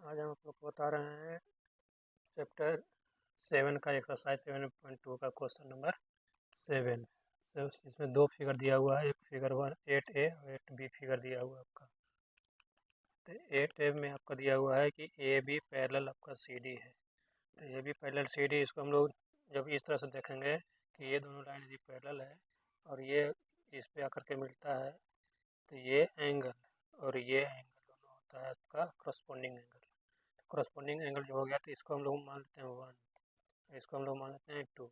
आज हम आप लोग को बता रहे हैं चैप्टर 7 का एक्सरसाइज 7.2 का क्वेश्चन नंबर 7। तो इसमें दो फिगर दिया हुआ है, एक फिगर 8A और 8B फिगर दिया हुआ है आपका। तो 8A में आपका दिया हुआ है कि AB पैरेलल आपका CD है। तो AB पैरेलल CD, इसको हम लोग जब इस तरह से देखेंगे कि ये दोनों लाइन यदि पैरेलल है और ये इस पे आकर के मिलता है, तो ये एंगल और ये एंगल दोनों होता है आपका करस्पॉन्डिंग एंगल। करस्पॉन्डिंग एंगल जो हो गया, तो इसको हम लोग मान लेते हैं 1, इसको हम लोग मान लेते हैं 2।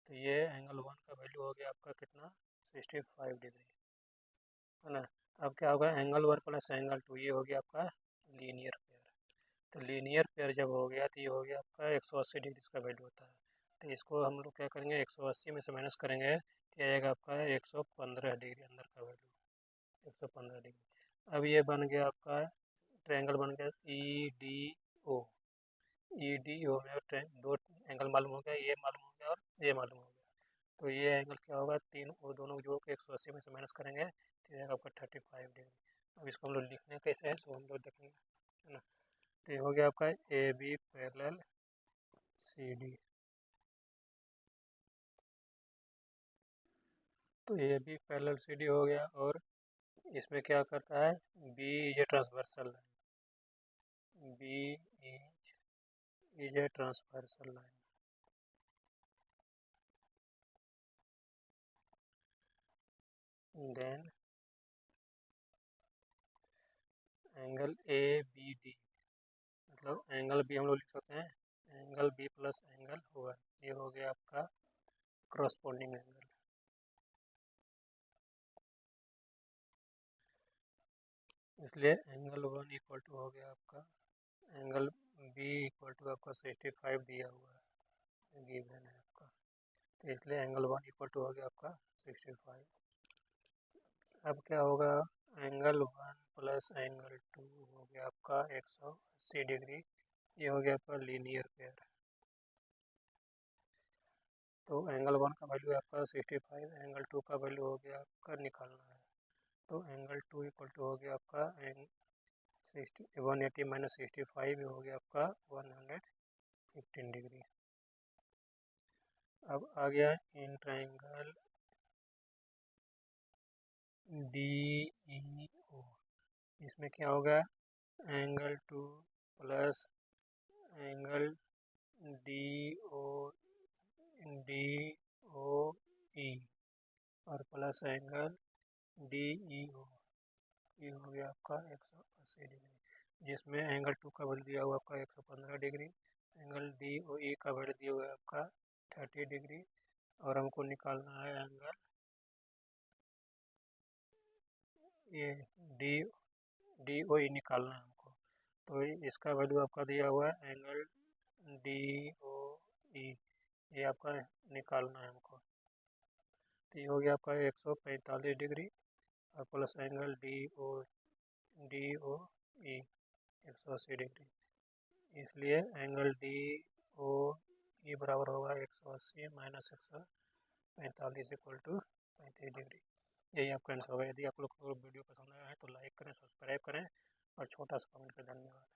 तो ये एंगल 1 का वैल्यू हो गया आपका कितना, 65 डिग्री, है ना। अब क्या होगा, एंगल 1 प्लस एंगल 2, ये हो गया आपका लीनियर पेयर। तो लीनियर पेयर जब हो गया तो ये हो गया आपका 180 डिग्री इसका वैल्यू होता है। तो इसको हम लोग क्या करेंगे, 180 में से माइनस करेंगे तो आएगा आपका 115 डिग्री अंदर का वैल्यू, 115 डिग्री। अब ये बन गया आपका ट्रायंगल, बन गया EDO। EDO में दो एंगल मालूम हो गया, ये मालूम हो गया और ये मालूम हो गया। तो ये एंगल क्या होगा, तीन वो दोनों जोड़ के 180 में से माइनस करेंगे तो ये आपका 35 डिग्री। अब इसको हम लोग लिखने कैसे है, सो हम लोग देखेंगे, है ना। तो ये हो गया आपका AB पैरेलल CD। तो AB पैरेलल CD हो गया, और इसमें क्या करता है, B is a transversal line, B is a transversal line. Then angle ABD, मतलब एंगल B हम लोग लिख सकते हैं एंगल B प्लस एंगल हुआ, ये हो गया आपका क्रॉसपोंडिंग एंगल। इसलिए एंगल 1 इक्वल टू हो गया आपका एंगल B इक्वल टू आपका 65 दिया हुआ है, गिवन है आपका। तो इसलिए एंगल 1 इक्वल टू हो गया आपका 65। अब क्या होगा, एंगल 1 प्लस एंगल 2 हो गया आपका 180 डिग्री, ये हो गया आपका लीनियर पेयर। तो एंगल 1 का वैल्यू आपका 65, एंगल 2 का वैल्यू हो गया आपका निकालना है। तो एंगल 2 इक्वल टू हो गया आपका 180 माइनस 65 हो गया आपका 115 डिग्री। अब आ गया इन ट्राइंगल DEO, इसमें क्या होगा, एंगल 2 प्लस एंगल DOE और प्लस एंगल DEO, ये हो गया आपका 180 डिग्री, जिसमें एंगल 2 का वैल्यू दिया हुआ आपका 115 डिग्री, एंगल DOE का वैल्यू दिया हुआ है आपका 30 डिग्री, और हमको निकालना है एंगल ये DOE निकालना है हमको। तो इसका वैल्यू आपका दिया हुआ है एंगल DOE, ये आपका निकालना है हमको। तो ये हो गया आपका 145 डिग्री और प्लस एंगल DOE 180 डिग्री, इसलिए एंगल DOE बराबर होगा 180 माइनस 145 इक्वल टू 35 डिग्री। यही आपका आंसर होगा। यदि आप लोग को वीडियो पसंद आया है तो लाइक करें, सब्सक्राइब करें और छोटा सा कमेंट करें। धन्यवाद।